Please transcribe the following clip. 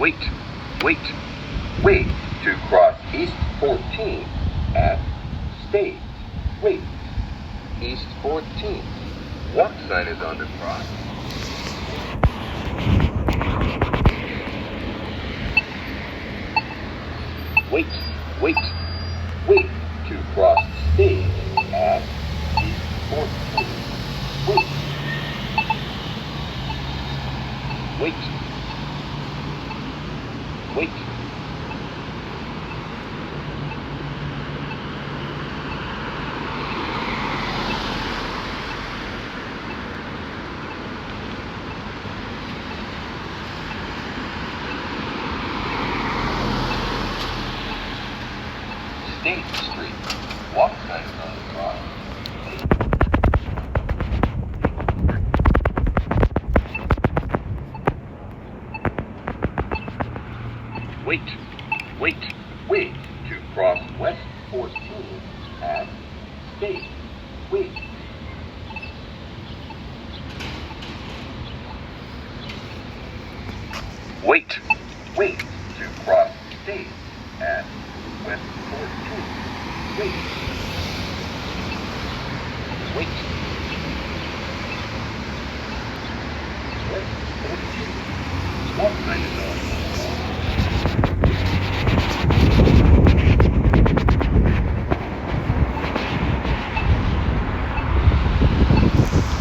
Wait, wait, wait to cross East 14 at State. Wait, East 14. Walk sign is on the cross. Wait, wait, wait to cross State at East 14. Wait. Wait. Wait. State Street. Walk sign is on the cross. Wait, wait, wait to cross West 14 at State. Wait. Wait, wait to cross State at West 14. Wait. Wait. West 14. Walk sign is on.